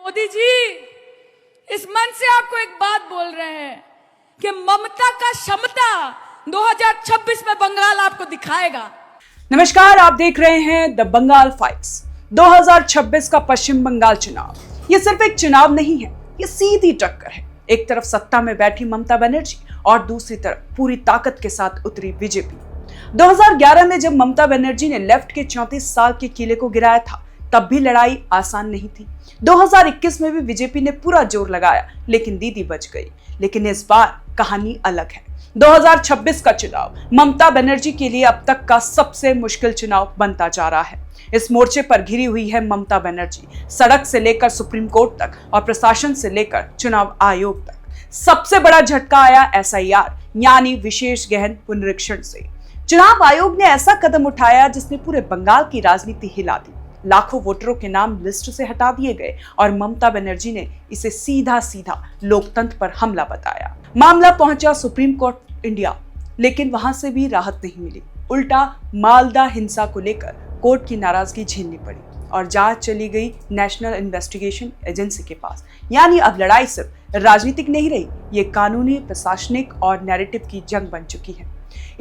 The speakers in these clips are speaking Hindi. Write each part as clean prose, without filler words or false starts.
मोदी जी इस मंच से आपको एक बात बोल रहे हैं कि ममता का क्षमता 2026 में बंगाल आपको दिखाएगा। नमस्कार, आप देख रहे हैं द बंगाल फाइल्स। 2026 का पश्चिम बंगाल चुनाव ये सिर्फ एक चुनाव नहीं है, ये सीधी टक्कर है। एक तरफ सत्ता में बैठी ममता बनर्जी और दूसरी तरफ पूरी ताकत के साथ उतरी बीजेपी। 2011 में जब ममता बनर्जी ने लेफ्ट के 34 साल के किले को गिराया था, तब भी लड़ाई आसान नहीं थी। 2021 में भी बीजेपी ने पूरा जोर लगाया, लेकिन दीदी बच गई। लेकिन इस बार कहानी अलग है। 2026 का चुनाव ममता बनर्जी के लिए अब तक का सबसे मुश्किल चुनाव बनता जा रहा है। इस मोर्चे पर घिरी हुई है ममता बनर्जी, सड़क से लेकर सुप्रीम कोर्ट तक और प्रशासन से लेकर चुनाव आयोग तक। सबसे बड़ा झटका आया एसआईआर यानी विशेष गहन पुनरीक्षण से। चुनाव आयोग ने ऐसा कदम उठाया जिसने पूरे बंगाल की राजनीति हिला दी। लाखों वोटरों के नाम लिस्ट से हटा दिए गए और ममता बनर्जी ने इसे सीधा सीधा लोकतंत्र पर हमला बताया। मामला पहुंचा सुप्रीम कोर्ट इंडिया, लेकिन वहां से भी राहत नहीं मिली। उल्टा मालदा हिंसा को लेकर कोर्ट की नाराजगी झेलनी पड़ी और जांच चली गई नेशनल इन्वेस्टिगेशन एजेंसी के पास। यानी अब लड़ाई सिर्फ राजनीतिक नहीं रही, ये कानूनी, प्रशासनिक और नैरेटिव की जंग बन चुकी है।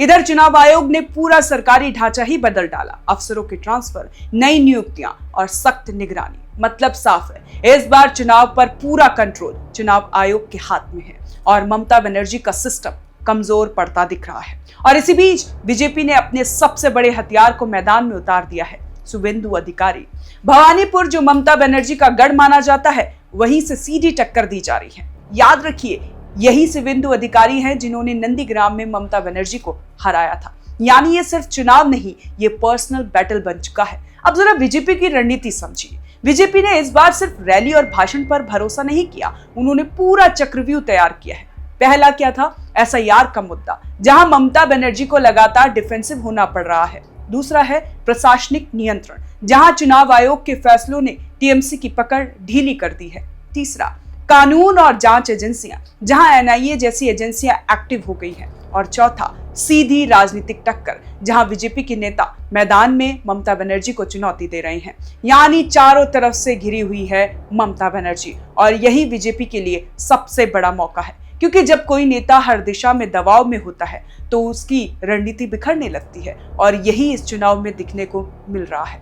इधर चुनाव आयोग ने पूरा सरकारी ढांचा ही बदल डाला। अफसरों के ट्रांसफर, नई नियुक्तियां और सख्त निगरानी। मतलब साफ है, इस बार चुनाव पर पूरा कंट्रोल चुनाव आयोग के हाथ में है और ममता बनर्जी का सिस्टम कमजोर पड़ता दिख रहा है। और इसी बीच बीजेपी ने अपने सबसे बड़े हथियार को मैदान में उतार दिया है, शुवेंदु अधिकारी। भवानीपुर, जो ममता बनर्जी का गढ़ माना जाता है, वहीं से सीधी टक्कर दी जा रही है। याद रखिए, यही शुवेंदु अधिकारी हैं जिन्होंने नंदीग्राम में ममता बनर्जी को हराया था। यानी ये सिर्फ चुनाव नहीं, ये पर्सनल बैटल बन चुका है। अब जरा बीजेपी की रणनीति समझिए। बीजेपी ने इस बार सिर्फ रैली और भाषण पर भरोसा नहीं किया, उन्होंने पूरा चक्रव्यूह तैयार किया है। पहला क्या था? एसआईआर का मुद्दा, जहां ममता बनर्जी को लगातार डिफेंसिव होना पड़ रहा है। दूसरा है प्रशासनिक नियंत्रण, जहां चुनाव आयोग के फैसलों ने टीएमसी की पकड़ ढीली कर दी है। तीसरा कानून और जांच एजेंसियां, जहां एनआईए जैसी एजेंसियां एक्टिव हो गई हैं। और चौथा सीधी राजनीतिक टक्कर, जहां बीजेपी के नेता मैदान में ममता बनर्जी को चुनौती दे रहे हैं। यानी चारों तरफ से घिरी हुई है ममता बनर्जी और यही बीजेपी के लिए सबसे बड़ा मौका है, क्योंकि जब कोई नेता हर दिशा में दबाव में होता है तो उसकी रणनीति बिखरने लगती है और यही इस चुनाव में दिखने को मिल रहा है।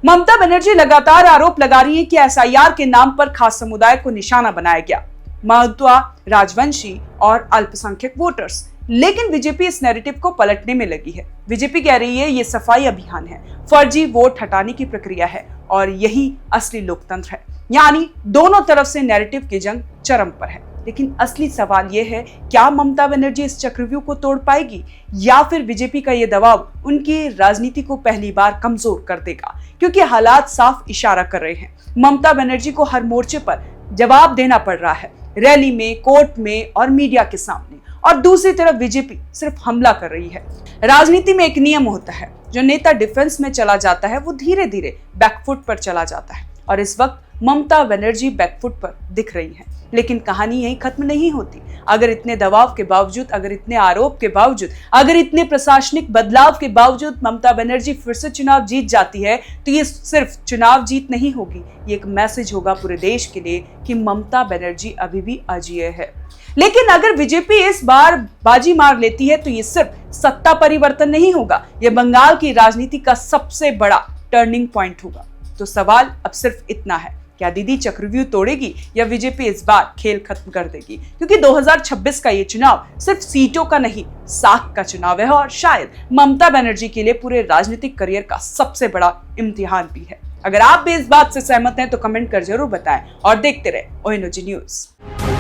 ममता बनर्जी लगातार आरोप लगा रही है कि एसआईआर के नाम पर खास समुदाय को निशाना बनाया गया, महत्वा, राजवंशी और अल्पसंख्यक वोटर्स। लेकिन बीजेपी इस नैरेटिव को पलटने में लगी है। बीजेपी कह रही है ये सफाई अभियान है, फर्जी वोट हटाने की प्रक्रिया है और यही असली लोकतंत्र है। यानी दोनों तरफ से नैरेटिव की जंग चरम पर है। लेकिन असली सवाल यह है, क्या ममता बनर्जी इस चक्रव्यूह को तोड़ पाएगी या फिर बीजेपी का यह दबाव उनकी राजनीति को पहली बार कमजोर कर देगा? क्योंकि हालात साफ इशारा कर रहे हैं, ममता बनर्जी को हर मोर्चे पर जवाब देना पड़ रहा है, रैली में, कोर्ट में और मीडिया के सामने। और दूसरी तरफ बीजेपी सिर्फ हमला कर रही है। राजनीति में एक नियम होता है, जो नेता डिफेंस में चला जाता है वो धीरे धीरे बैकफुट पर चला जाता है और इस वक्त ममता बनर्जी बैकफुट पर दिख रही है। लेकिन कहानी यही खत्म नहीं होती। अगर इतने दबाव के बावजूद, अगर इतने आरोप के बावजूद, अगर इतने प्रशासनिक बदलाव के बावजूद ममता बनर्जी फिर से चुनाव जीत जाती है, तो ये सिर्फ चुनाव जीत नहीं होगी, ये एक मैसेज होगा पूरे देश के लिए कि ममता बनर्जी अभी भी अजेय है। लेकिन अगर बीजेपी इस बार बाजी मार लेती है तो ये सिर्फ सत्ता परिवर्तन नहीं होगा, ये बंगाल की राजनीति का सबसे बड़ा टर्निंग पॉइंट होगा। तो सवाल अब सिर्फ इतना है, क्या दीदी चक्रव्यूह तोड़ेगी या बीजेपी इस बार खेल खत्म कर देगी? क्योंकि 2026 का ये चुनाव सिर्फ सीटों का नहीं, साख का चुनाव है और शायद ममता बनर्जी के लिए पूरे राजनीतिक करियर का सबसे बड़ा इम्तिहान भी है। अगर आप भी इस बात से सहमत हैं तो कमेंट कर जरूर बताएं और देखते रहे ONOG न्यूज।